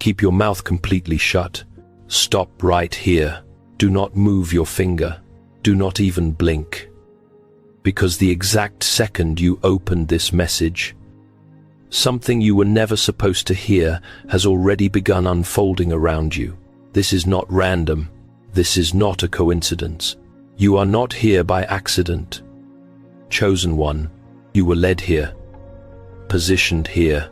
Keep your mouth completely shut. Stop right here. Do not move your finger. Do not even blink. Because the exact second you opened this message, something you were never supposed to hear has already begun unfolding around you. This is not random. This is not a coincidence. You are not here by accident. Chosen one, you were led here, positioned here,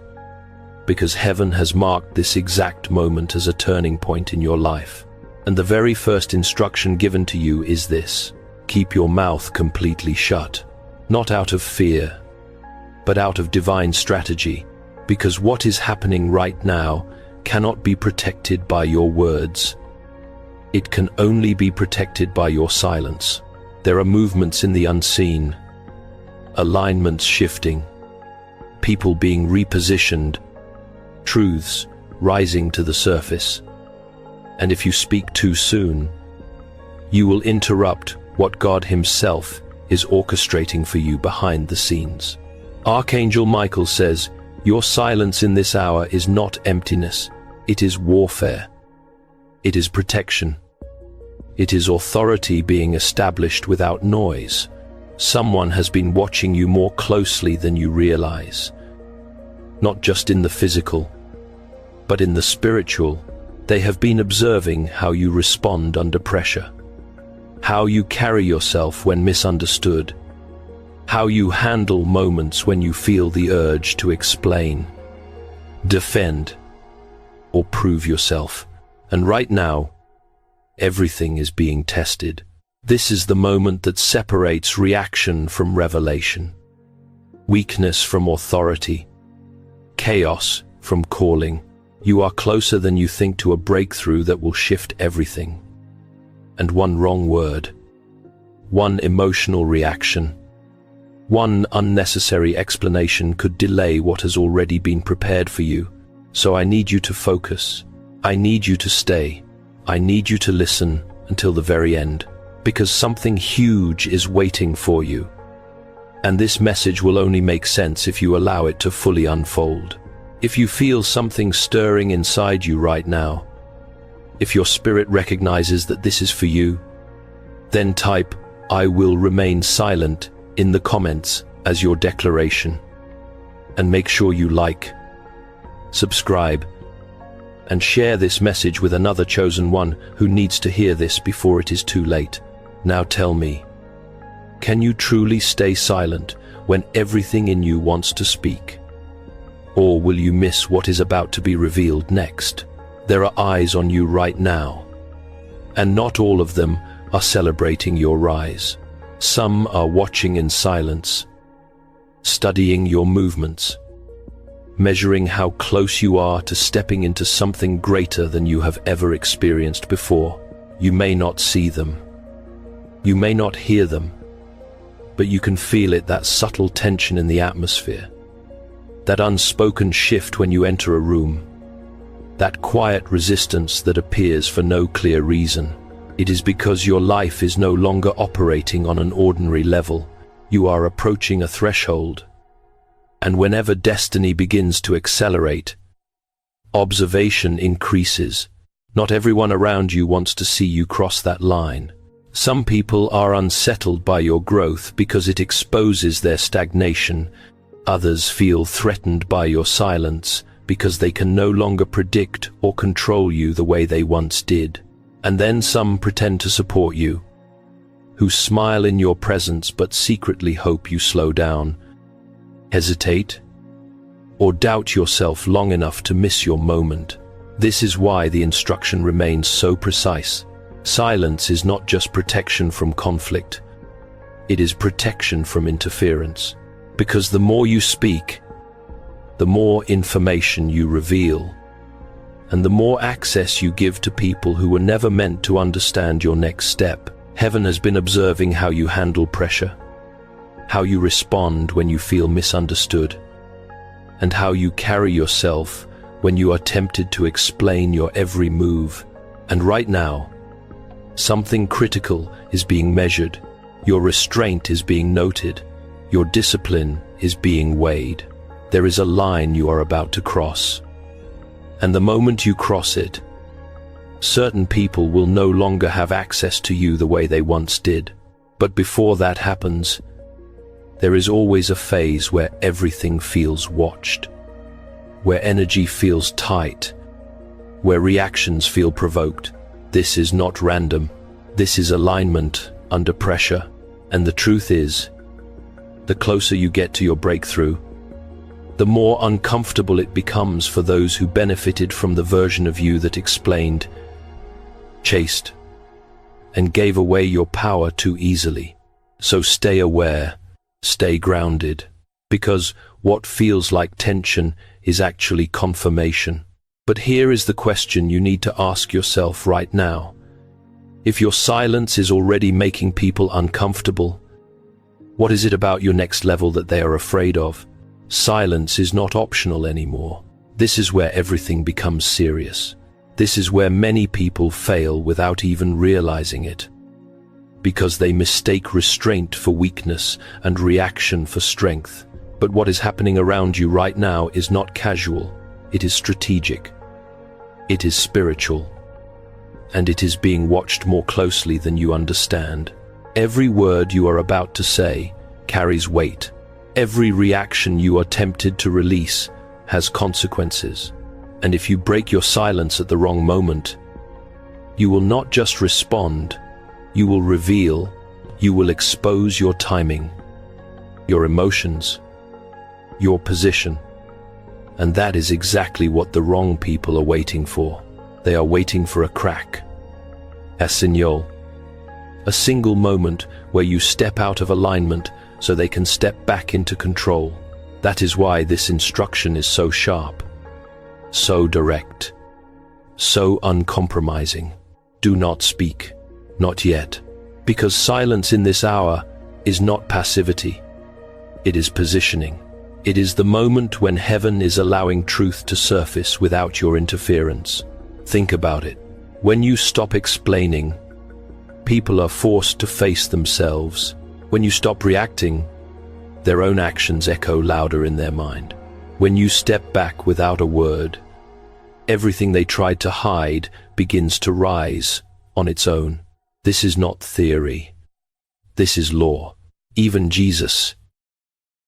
because heaven has marked this exact moment as a turning point in your life. And the very first instruction given to you is this: keep your mouth completely shut, not out of fear, but out of divine strategy, because what is happening right now cannot be protected by your words. It can only be protected by your silence. There are movements in the unseen, alignments shifting, people being repositioned, truths rising to the surface. And if you speak too soon, you will interrupt what God Himself is orchestrating for you behind the scenes. Archangel Michael says, your silence in this hour is not emptiness, it is warfare. It is protection. It is authority being established without noise. Someone has been watching you more closely than you realize. Not just in the physical, but in the spiritual. They have been observing how you respond under pressure, how you carry yourself when misunderstood, how you handle moments when you feel the urge to explain, defend, or prove yourself. And right now, everything is being tested. This is the moment that separates reaction from revelation, weakness from authority, chaos from calling. You are closer than you think to a breakthrough that will shift everything. And one wrong word, one emotional reaction, one unnecessary explanation could delay what has already been prepared for you. So I need you to focus. I need you to stay. I need you to listen until the very end, because something huge is waiting for you. And this message will only make sense if you allow it to fully unfold. If you feel something stirring inside you right now, if your spirit recognizes that this is for you, then type, "I will remain silent," in the comments as your declaration. And make sure you like, subscribe, and share this message with another chosen one who needs to hear this before it is too late. Now tell me, can you truly stay silent when everything in you wants to speak? Or will you miss what is about to be revealed next? There are eyes on you right now, and not all of them are celebrating your rise. Some are watching in silence, studying your movements, measuring how close you are to stepping into something greater than you have ever experienced before. You may not see them, you may not hear them, but you can feel it, that subtle tension in the atmosphere, that unspoken shift when you enter a room, that quiet resistance that appears for no clear reason. It is because your life is no longer operating on an ordinary level. You are approaching a threshold. And whenever destiny begins to accelerate, observation increases. Not everyone around you wants to see you cross that line. Some people are unsettled by your growth because it exposes their stagnation. Others feel threatened by your silence because they can no longer predict or control you the way they once did. And then some pretend to support you, who smile in your presence but secretly hope you slow down, hesitate, or doubt yourself long enough to miss your moment. This is why the instruction remains so precise. Silence is not just protection from conflict, it is protection from interference. Because the more you speak, the more information you reveal, and the more access you give to people who were never meant to understand your next step. Heaven has been observing how you handle pressure, how you respond when you feel misunderstood, and how you carry yourself when you are tempted to explain your every move. And right now, something critical is being measured. Your restraint is being noted. Your discipline is being weighed. There is a line you are about to cross. And the moment you cross it, certain people will no longer have access to you the way they once did. But before that happens, there is always a phase where everything feels watched, where energy feels tight, where reactions feel provoked. This is not random. This is alignment under pressure. And the truth is, the closer you get to your breakthrough, the more uncomfortable it becomes for those who benefited from the version of you that explained, chased, and gave away your power too easily. So stay aware, stay grounded, because what feels like tension is actually confirmation. But here is the question you need to ask yourself right now. If your silence is already making people uncomfortable, what is it about your next level that they are afraid of? Silence is not optional anymore. This is where everything becomes serious. This is where many people fail without even realizing it, because they mistake restraint for weakness and reaction for strength. But what is happening around you right now is not casual. It is strategic. It is spiritual. And it is being watched more closely than you understand. Every word you are about to say carries weight. Every reaction you are tempted to release has consequences. And if you break your silence at the wrong moment, you will not just respond, you will reveal, you will expose your timing, your emotions, your position. And that is exactly what the wrong people are waiting for. They are waiting for a crack, a signal, a single moment where you step out of alignment so they can step back into control. That is why this instruction is so sharp, so direct, so uncompromising. Do not speak, not yet, because silence in this hour is not passivity. It is positioning. It is the moment when heaven is allowing truth to surface without your interference. Think about it. When you stop explaining, people are forced to face themselves. When you stop reacting, their own actions echo louder in their mind. When you step back without a word, everything they tried to hide begins to rise on its own. This is not theory. This is law. Even Jesus,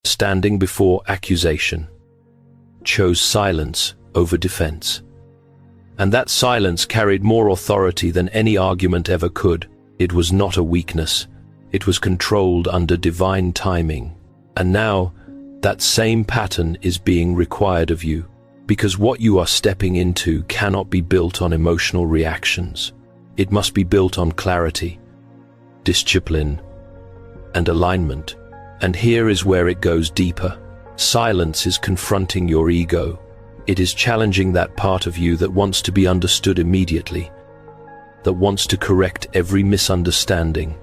standing before accusation, chose silence over defense. And that silence carried more authority than any argument ever could. It was not a weakness. It was controlled under divine timing. And now, that same pattern is being required of you, because what you are stepping into cannot be built on emotional reactions. It must be built on clarity, discipline, and alignment. And here is where it goes deeper. Silence is confronting your ego. It is challenging that part of you that wants to be understood immediately, that wants to correct every misunderstanding,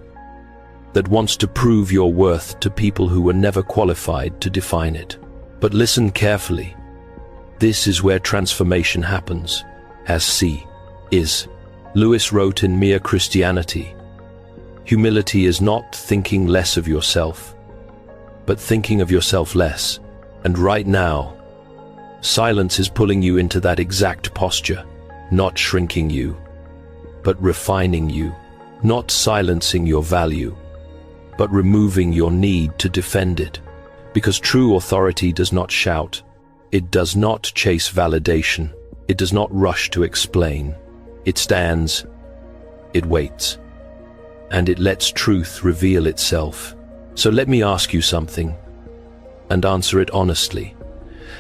that wants to prove your worth to people who were never qualified to define it. But listen carefully. This is where transformation happens, as C.S.Lewis wrote in Mere Christianity. Humility is not thinking less of yourself, but thinking of yourself less. And right now, silence is pulling you into that exact posture, not shrinking you, but refining you, not silencing your value, but removing your need to defend it. Because true authority does not shout. It does not chase validation. It does not rush to explain. It stands, it waits, and it lets truth reveal itself. So let me ask you something, and answer it honestly.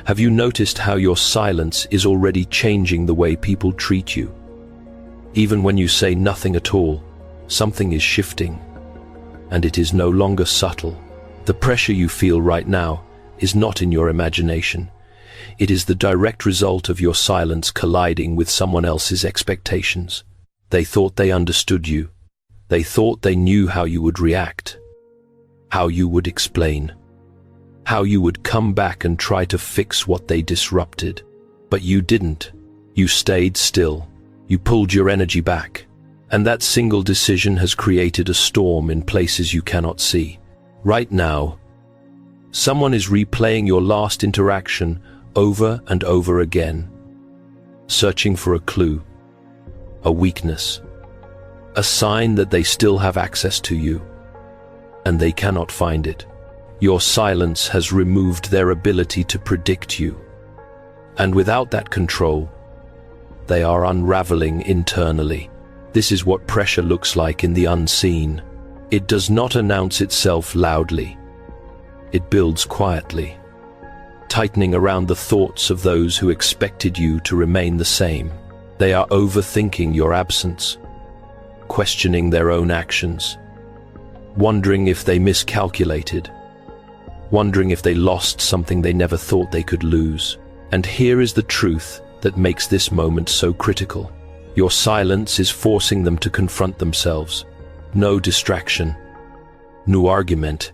Have you noticed how your silence is already changing the way people treat you? Even when you say nothing at all, something is shifting, and it is no longer subtle. The pressure you feel right now is not in your imagination. It is the direct result of your silence colliding with someone else's expectations. They thought they understood you. They thought they knew how you would react, how you would explain, how you would come back and try to fix what they disrupted. But you didn't. You stayed still. You pulled your energy back. And that single decision has created a storm in places you cannot see. Right now, someone is replaying your last interaction over and over again. searching for a clue, a weakness, a sign that they still have access to you, and they cannot find it. Your silence has removed their ability to predict you, and without that control, they are unraveling internally. This is what pressure looks like in the unseen. It does not announce itself loudly. It builds quietly, tightening around the thoughts of those who expected you to remain the same. They are overthinking your absence, questioning their own actions, wondering if they miscalculated, wondering if they lost something they never thought they could lose. And here is the truth that makes this moment so critical. Your silence is forcing them to confront themselves. No distraction, no argument,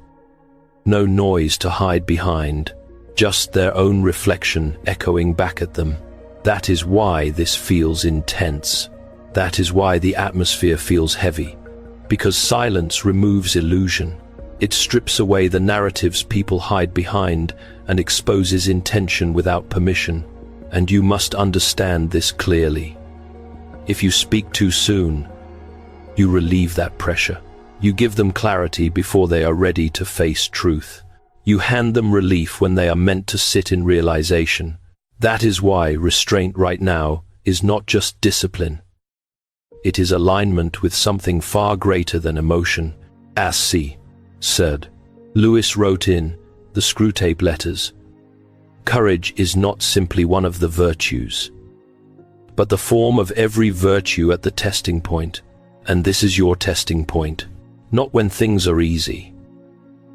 no noise to hide behind, just their own reflection echoing back at them. That is why this feels intense. That is why the atmosphere feels heavy. Because silence removes illusion. It strips away the narratives people hide behind and exposes intention without permission. And you must understand this clearly. If you speak too soon, you relieve that pressure. You give them clarity before they are ready to face truth. You hand them relief when they are meant to sit in realization. That is why restraint right now is not just discipline. It is alignment with something far greater than emotion, as C.S.Lewis wrote in the Screwtape Letters. Courage is not simply one of the virtues, but the form of every virtue at the testing point. And this is your testing point, not when things are easy,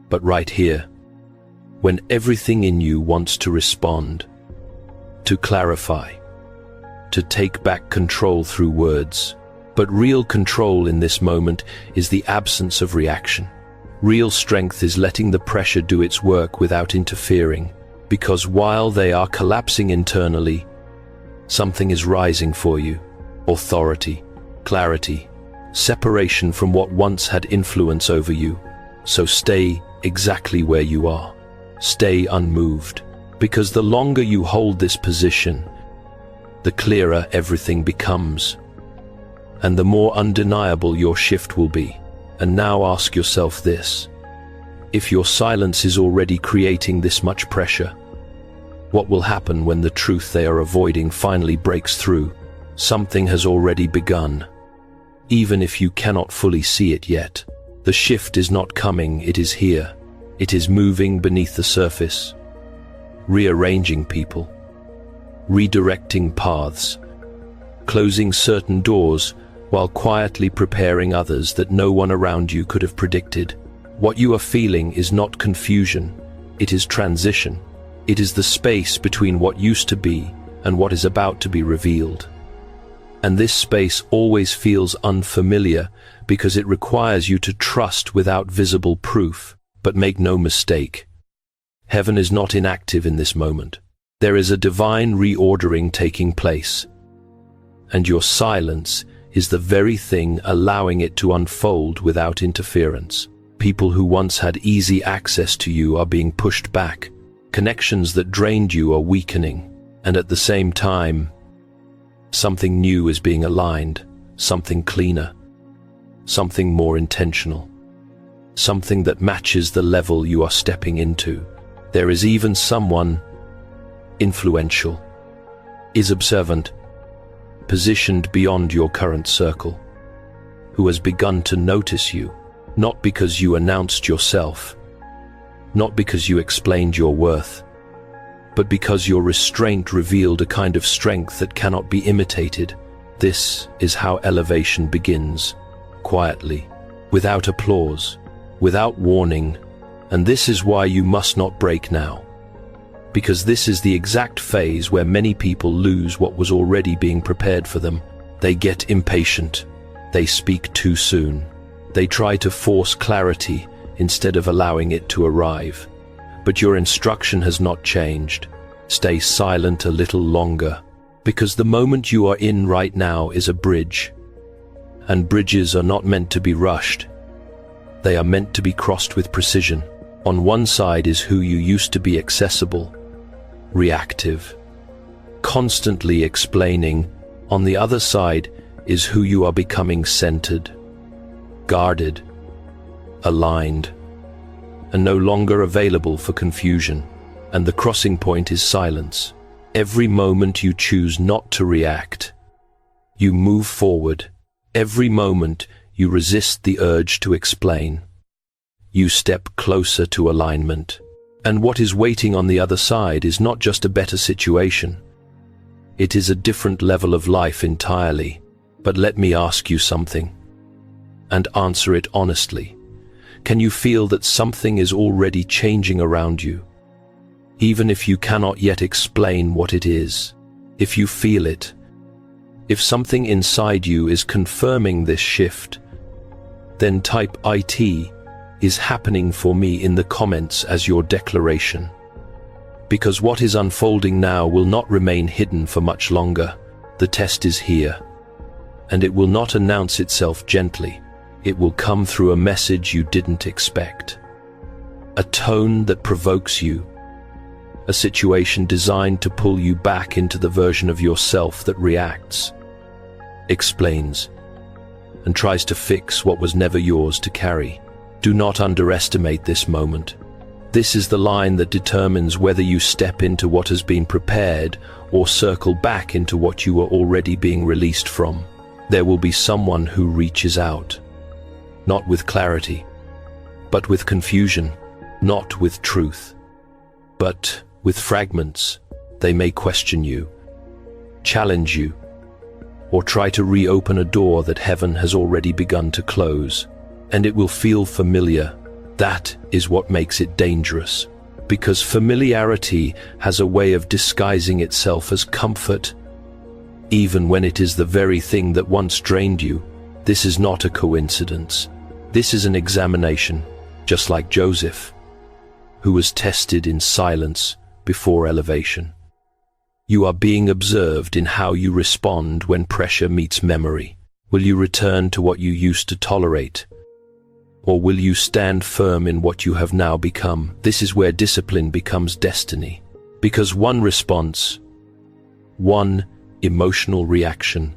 but right here, when everything in you wants to respond, to clarify, to take back control through words. But real control in this moment is the absence of reaction. Real strength is letting the pressure do its work without interfering, because while they are collapsing internally, something is rising for you. Authority, clarity, separation from what once had influence over you. So stay exactly where you are. Stay unmoved, because the longer you hold this position, the clearer everything becomes, and the more undeniable your shift will be. And now ask yourself this: if your silence is already creating this much pressure, what will happen when the truth they are avoiding finally breaks through? Something has already begun. Even if you cannot fully see it yet, the shift is not coming, it is here. It is moving beneath the surface, rearranging people, redirecting paths, closing certain doors while quietly preparing others that no one around you could have predicted. What you are feeling is not confusion, it is transition. It is the space between what used to be and what is about to be revealed. And this space always feels unfamiliar because it requires you to trust without visible proof. But make no mistake, heaven is not inactive in this moment. There is a divine reordering taking place, and your silence is the very thing allowing it to unfold without interference. People who once had easy access to you are being pushed back. Connections that drained you are weakening, and at the same time, something new is being aligned, something cleaner, something more intentional, something that matches the level you are stepping into. There is even someone influential, is observant, positioned beyond your current circle, who has begun to notice you, not because you announced yourself, not because you explained your worth, but because your restraint revealed a kind of strength that cannot be imitated. This is how elevation begins, quietly, without applause, without warning, and this is why you must not break now. Because this is the exact phase where many people lose what was already being prepared for them. They get impatient. They speak too soon. They try to force clarity instead of allowing it to arrive. But your instruction has not changed. Stay silent a little longer, because the moment you are in right now is a bridge. And bridges are not meant to be rushed. They are meant to be crossed with precision. On one side is who you used to be: accessible, reactive, constantly explaining, on the other side is who you are becoming: centered, guarded, aligned, and no longer available for confusion. And the crossing point is silence. Every moment you choose not to react, you move forward. Every moment you resist the urge to explain, you step closer to alignment. And what is waiting on the other side is not just a better situation. It is a different level of life entirely. But let me ask you something, and answer it honestly. Can you feel that something is already changing around you? Even if you cannot yet explain what it is, if you feel it, if something inside you is confirming this shift, then type "IT is happening for me" in the comments as your declaration. Because what is unfolding now will not remain hidden for much longer. The test is here, and it will not announce itself gently. It will come through a message you didn't expect, a tone that provokes you, a situation designed to pull you back into the version of yourself that reacts, explains, and tries to fix what was never yours to carry. Do not underestimate this moment. This is the line that determines whether you step into what has been prepared or circle back into what you are already being released from. There will be someone who reaches out, not with clarity, but with confusion, not with truth, but with fragments. They may question you, challenge you, or try to reopen a door that heaven has already begun to close. And it will feel familiar. That is what makes it dangerous, because familiarity has a way of disguising itself as comfort, even when it is the very thing that once drained you. This is not a coincidence. This is an examination, just like Joseph, who was tested in silence before elevation. You are being observed in how you respond when pressure meets memory. Will you return to what you used to tolerate? Or will you stand firm in what you have now become? This is where discipline becomes destiny. Because one response, one emotional reaction,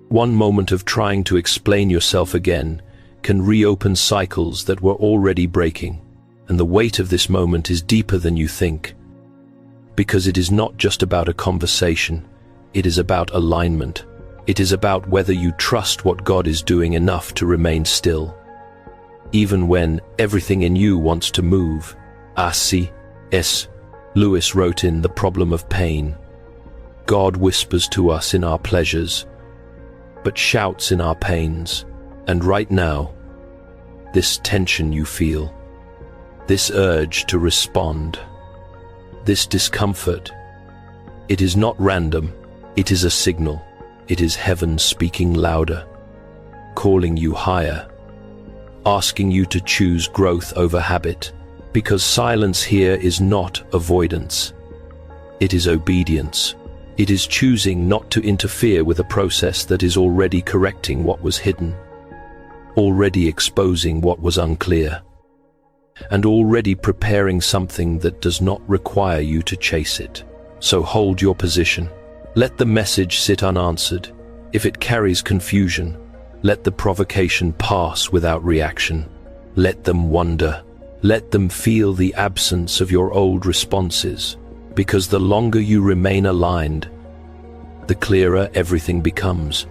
one moment of trying to explain yourself again can reopen cycles that were already breaking. And the weight of this moment is deeper than you think. Because it is not just about a conversation, it is about alignment. It is about whether you trust what God is doing enough to remain still, even when everything in you wants to move. C.S. Lewis wrote in The Problem of Pain, God whispers to us in our pleasures, but shouts in our pains. And right now, this tension you feel, this urge to respond, this discomfort, it is not random, it is a signal. It is heaven speaking louder, calling you higher, asking you to choose growth over habit, because silence here is not avoidance. It is obedience. It is choosing not to interfere with a process that is already correcting what was hidden, already exposing what was unclear, and already preparing something that does not require you to chase it. So hold your position. Let the message sit unanswered. If it carries confusion, let the provocation pass without reaction. Let them wonder. Let them feel the absence of your old responses, because the longer you remain aligned, the clearer everything becomes,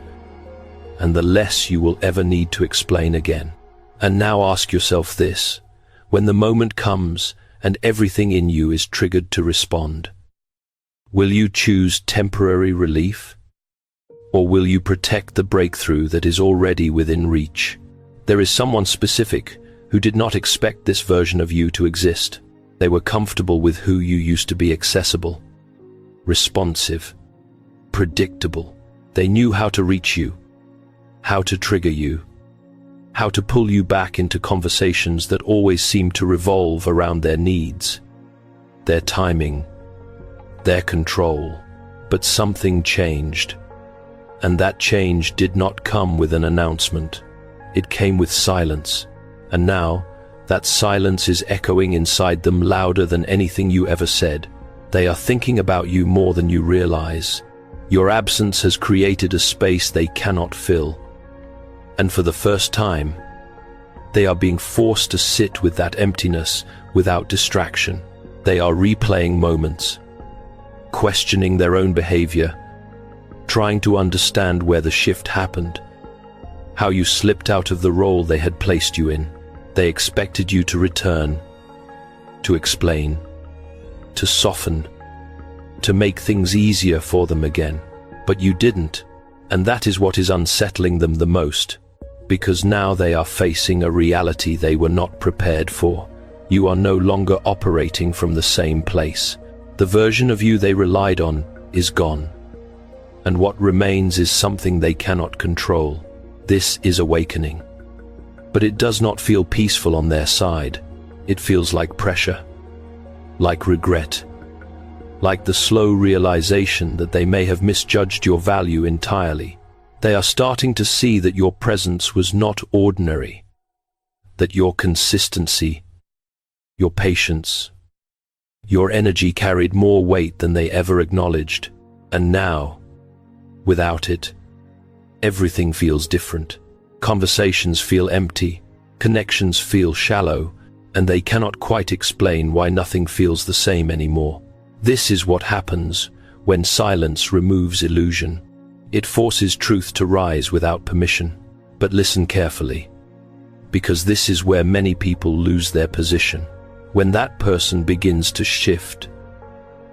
and the less you will ever need to explain again. And now ask yourself this: when the moment comes and everything in you is triggered to respond, will you choose temporary relief? Or will you protect the breakthrough that is already within reach? There is someone specific who did not expect this version of you to exist. They were comfortable with who you used to be: accessible, responsive, predictable. They knew how to reach you, how to trigger you, how to pull you back into conversations that always seemed to revolve around their needs, their timing, their control. But something changed, and that change did not come with an announcement. It came with silence, and now that silence is echoing inside them louder than anything you ever said. They are thinking about you more than you realize. Your absence has created a space they cannot fill. And for the first time, they are being forced to sit with that emptiness without distraction. They are replaying moments, questioning their own behavior, trying to understand where the shift happened, how you slipped out of the role they had placed you in. They expected you to return, to explain, to soften, to make things easier for them again. But you didn't, and that is what is unsettling them the most, because now they are facing a reality they were not prepared for. You are no longer operating from the same place. The version of you they relied on is gone, and what remains is something they cannot control. This is awakening. But it does not feel peaceful on their side. It feels like pressure, like regret, like the slow realization that they may have misjudged your value entirely. They are starting to see that your presence was not ordinary, that your consistency, your patience, your energy carried more weight than they ever acknowledged. And now, without it, everything feels different. Conversations feel empty, connections feel shallow, and they cannot quite explain why nothing feels the same anymore. This is what happens when silence removes illusion. It forces truth to rise without permission. But listen carefully, because this is where many people lose their position. When that person begins to shift,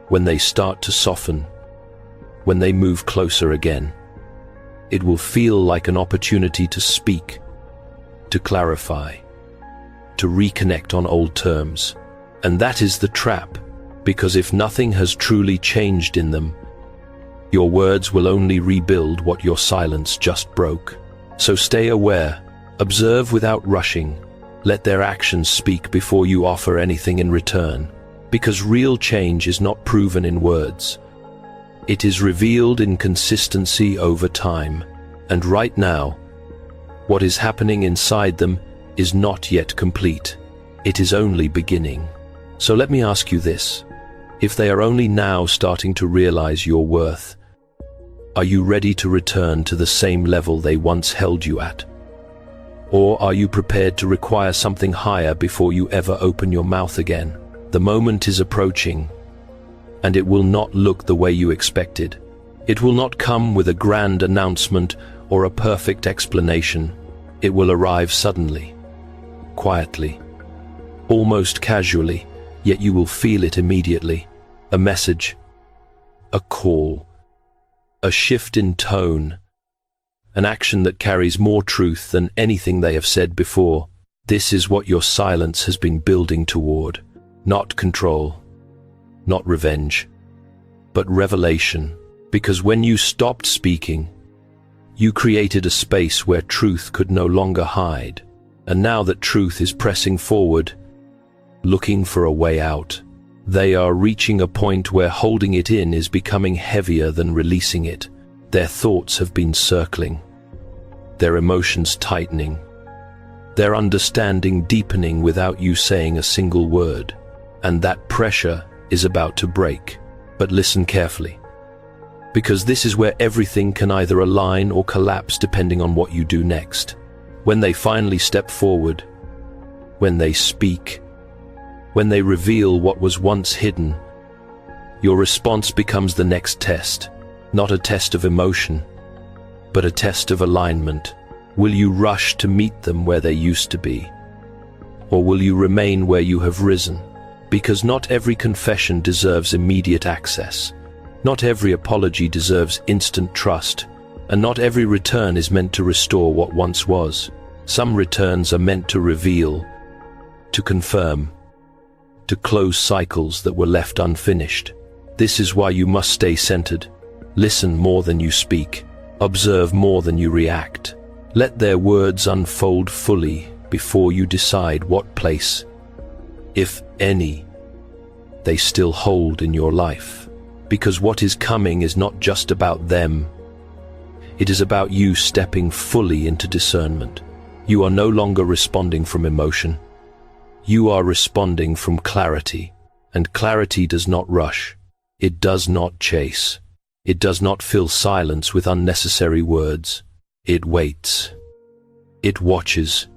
when they start to soften, when they move closer again, it will feel like an opportunity to speak, to clarify, to reconnect on old terms. And that is the trap, because if nothing has truly changed in them, your words will only rebuild what your silence just broke. So stay aware, observe without rushing, let their actions speak before you offer anything in return, because real change is not proven in words. It is revealed in consistency over time, and right now, what is happening inside them is not yet complete. It is only beginning. So let me ask you this. If they are only now starting to realize your worth, are you ready to return to the same level they once held you at? Or are you prepared to require something higher before you ever open your mouth again? The moment is approaching, and it will not look the way you expected. It will not come with a grand announcement or a perfect explanation. It will arrive suddenly, quietly, almost casually, yet you will feel it immediately. A message, a call, a shift in tone, an action that carries more truth than anything they have said before. This is what your silence has been building toward. Not control, not revenge, but revelation. Because when you stopped speaking, you created a space where truth could no longer hide. And now that truth is pressing forward, looking for a way out, they are reaching a point where holding it in is becoming heavier than releasing it. Their thoughts have been circling, their emotions tightening, their understanding deepening without you saying a single word. And that pressure is about to break. But listen carefully, because this is where everything can either align or collapse depending on what you do next. When they finally step forward, when they speak, when they reveal what was once hidden, your response becomes the next test. Not a test of emotion, but a test of alignment. Will you rush to meet them where they used to be? Or will you remain where you have risen? Because not every confession deserves immediate access. Not every apology deserves instant trust. And not every return is meant to restore what once was. Some returns are meant to reveal, to confirm, to close cycles that were left unfinished. This is why you must stay centered. Listen more than you speak. Observe more than you react. Let their words unfold fully before you decide what place, if any, they still hold in your life. Because what is coming is not just about them. It is about you stepping fully into discernment. You are no longer responding from emotion. You are responding from clarity, and clarity does not rush. It does not chase. It does not fill silence with unnecessary words. It waits. It watches.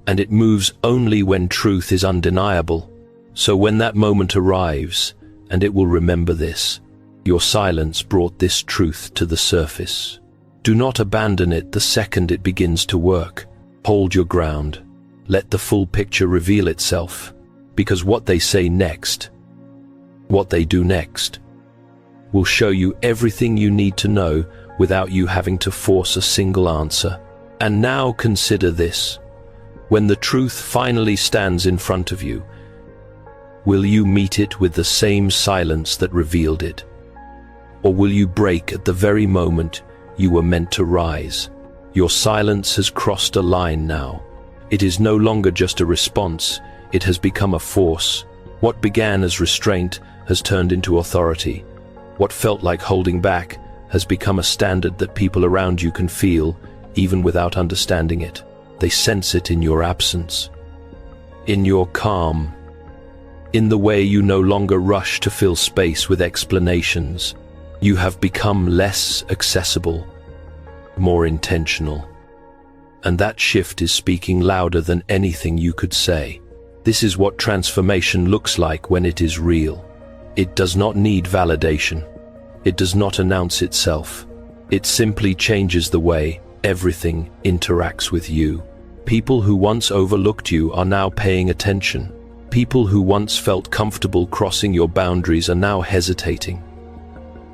And it moves only when truth is undeniable. So when that moment arrives, and it will remember this, your silence brought this truth to the surface. Do not abandon it the second it begins to work. Hold your ground. Let the full picture reveal itself, because what they say next, what they do next, will show you everything you need to know without you having to force a single answer. And now consider this. When the truth finally stands in front of you, will you meet it with the same silence that revealed it? Or will you break at the very moment you were meant to rise? Your silence has crossed a line now. It is no longer just a response, it has become a force. What began as restraint has turned into authority. What felt like holding back has become a standard that people around you can feel, even without understanding it. They sense it in your absence, in your calm, in the way you no longer rush to fill space with explanations. You have become less accessible, more intentional. And that shift is speaking louder than anything you could say. This is what transformation looks like when it is real. It does not need validation. It does not announce itself. It simply changes the way everything interacts with you. People who once overlooked you are now paying attention. People who once felt comfortable crossing your boundaries are now hesitating,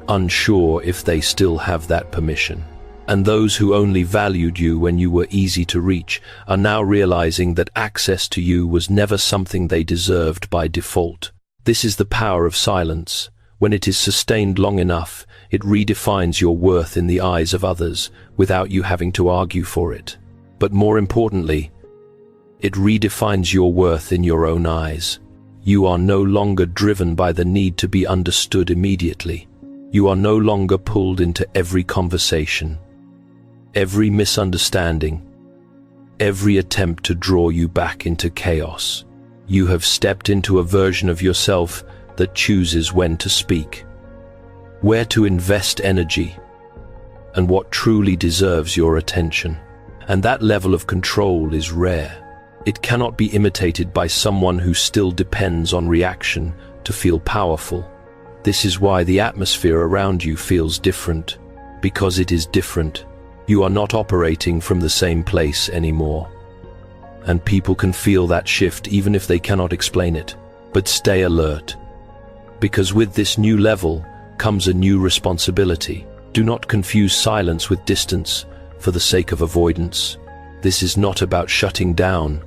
unsure if they still have that permission. And those who only valued you when you were easy to reach are now realizing that access to you was never something they deserved by default. This is the power of silence. When it is sustained long enough, it redefines your worth in the eyes of others without you having to argue for it. But more importantly, it redefines your worth in your own eyes. You are no longer driven by the need to be understood immediately. You are no longer pulled into every conversation, every misunderstanding, every attempt to draw you back into chaos. You have stepped into a version of yourself that chooses when to speak, where to invest energy, and what truly deserves your attention. And that level of control is rare. It cannot be imitated by someone who still depends on reaction to feel powerful. This is why the atmosphere around you feels different, because it is different. You are not operating from the same place anymore. And people can feel that shift even if they cannot explain it. But stay alert, because with this new level comes a new responsibility. Do not confuse silence with distance for the sake of avoidance. This is not about shutting down.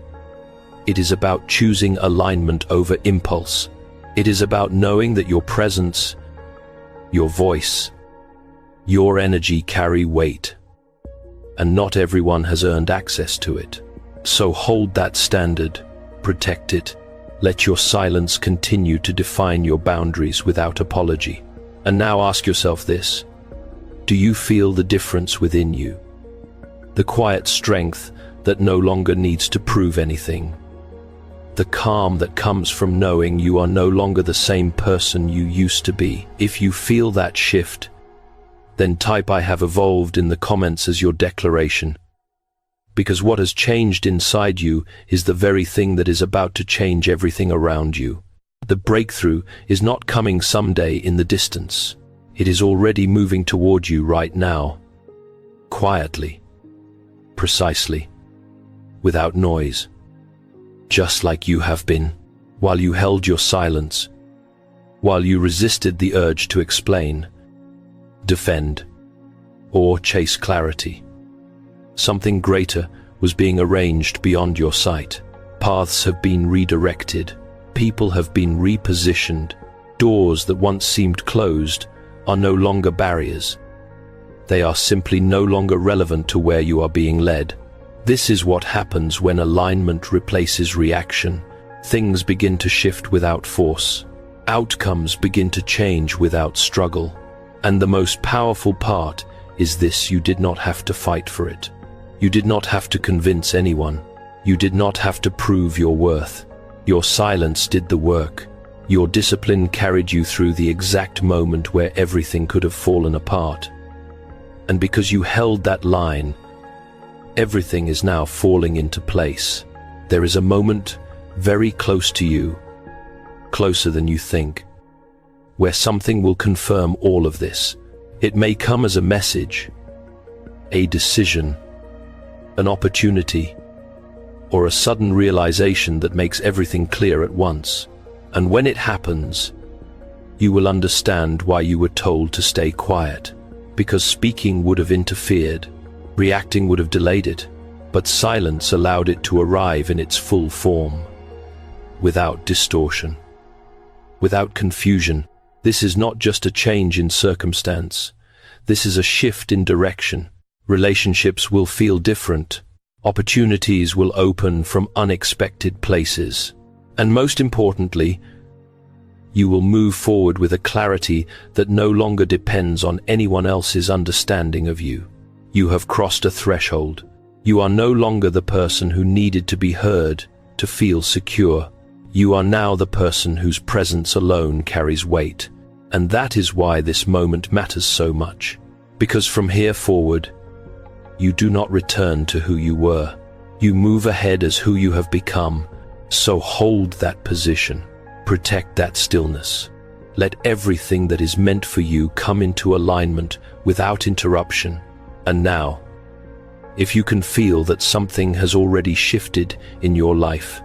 It is about choosing alignment over impulse. It is about knowing that your presence, your voice, your energy carry weight, and not everyone has earned access to it. So hold that standard, protect it. Let your silence continue to define your boundaries without apology. And now ask yourself this: do you feel the difference within you? The quiet strength that no longer needs to prove anything. The calm that comes from knowing you are no longer the same person you used to be. If you feel that shift, then type "I have evolved" in the comments as your declaration. Because what has changed inside you is the very thing that is about to change everything around you. The breakthrough is not coming someday in the distance. It is already moving toward you right now. Quietly, precisely, without noise. Just like you have been, while you held your silence, while you resisted the urge to explain, defend, or chase clarity. Something greater was being arranged beyond your sight. Paths have been redirected. People have been repositioned. Doors that once seemed closed are no longer barriers. They are simply no longer relevant to where you are being led. This is what happens when alignment replaces reaction. Things begin to shift without force. Outcomes begin to change without struggle. And the most powerful part is this: you did not have to fight for it. You did not have to convince anyone. You did not have to prove your worth. Your silence did the work. Your discipline carried you through the exact moment where everything could have fallen apart. And because you held that line, everything is now falling into place. There is a moment very close to you, closer than you think, where something will confirm all of this. It may come as a message, a decision, an opportunity, or a sudden realization that makes everything clear at once. And when it happens, you will understand why you were told to stay quiet, because speaking would have interfered, reacting would have delayed it, but silence allowed it to arrive in its full form, without distortion, without confusion. This is not just a change in circumstance. This is a shift in direction. Relationships will feel different. Opportunities will open from unexpected places. And most importantly, you will move forward with a clarity that no longer depends on anyone else's understanding of you. You have crossed a threshold. You are no longer the person who needed to be heard to feel secure. You are now the person whose presence alone carries weight. And that is why this moment matters so much. Because from here forward, you do not return to who you were. You move ahead as who you have become. So hold that position. Protect that stillness. Let everything that is meant for you come into alignment without interruption. And now, if you can feel that something has already shifted in your life,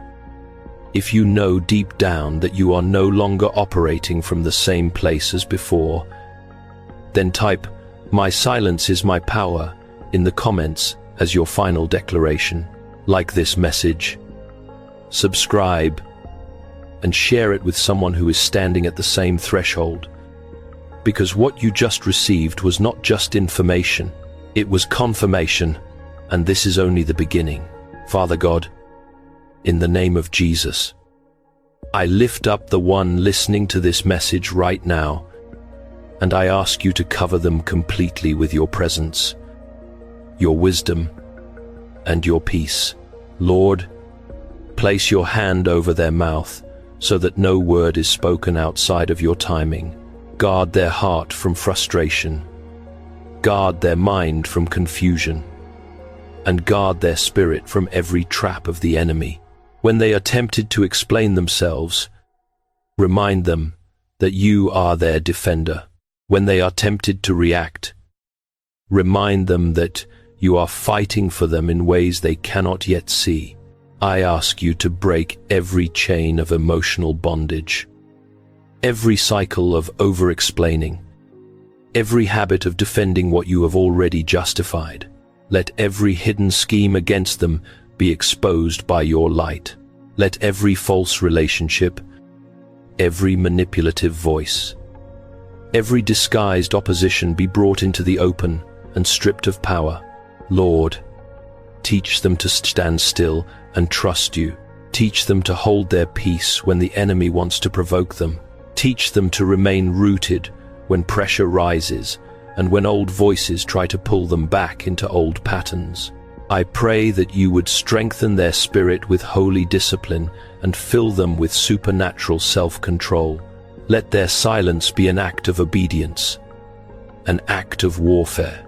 if you know deep down that you are no longer operating from the same place as before, then type, "My silence is my power," in the comments as your final declaration. Like this message, subscribe, and share it with someone who is standing at the same threshold. Because what you just received was not just information, it was confirmation, and this is only the beginning. Father God, in the name of Jesus, I lift up the one listening to this message right now, and I ask you to cover them completely with your presence, your wisdom, and your peace. Lord, place your hand over their mouth so that no word is spoken outside of your timing. Guard their heart from frustration. Guard their mind from confusion. And guard their spirit from every trap of the enemy. When they are tempted to explain themselves, remind them that you are their defender. When they are tempted to react, remind them that you are fighting for them in ways they cannot yet see. I ask you to break every chain of emotional bondage, every cycle of over-explaining, every habit of defending what you have already justified. Let every hidden scheme against them be exposed by your light. Let every false relationship, every manipulative voice, every disguised opposition be brought into the open and stripped of power. Lord, teach them to stand still and trust you. Teach them to hold their peace when the enemy wants to provoke them. Teach them to remain rooted when pressure rises and when old voices try to pull them back into old patterns. I pray that you would strengthen their spirit with holy discipline and fill them with supernatural self-control. Let their silence be an act of obedience, an act of warfare,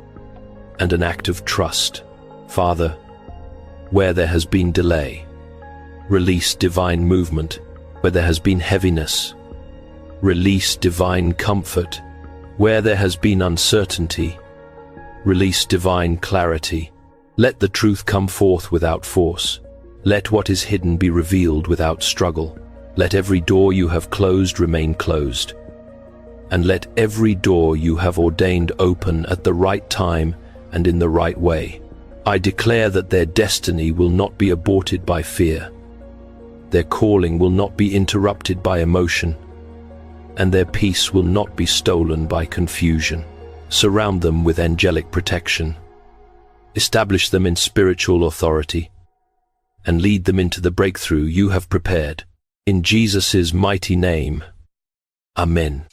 and an act of trust. Father, where there has been delay, release divine movement. Where there has been heaviness, release divine comfort. Where there has been uncertainty, release divine clarity. Let the truth come forth without force. Let what is hidden be revealed without struggle. Let every door you have closed remain closed. And let every door you have ordained open at the right time and in the right way. I declare that their destiny will not be aborted by fear. Their calling will not be interrupted by emotion. And their peace will not be stolen by confusion. Surround them with angelic protection. Establish them in spiritual authority. And lead them into the breakthrough you have prepared. In Jesus' mighty name. Amen.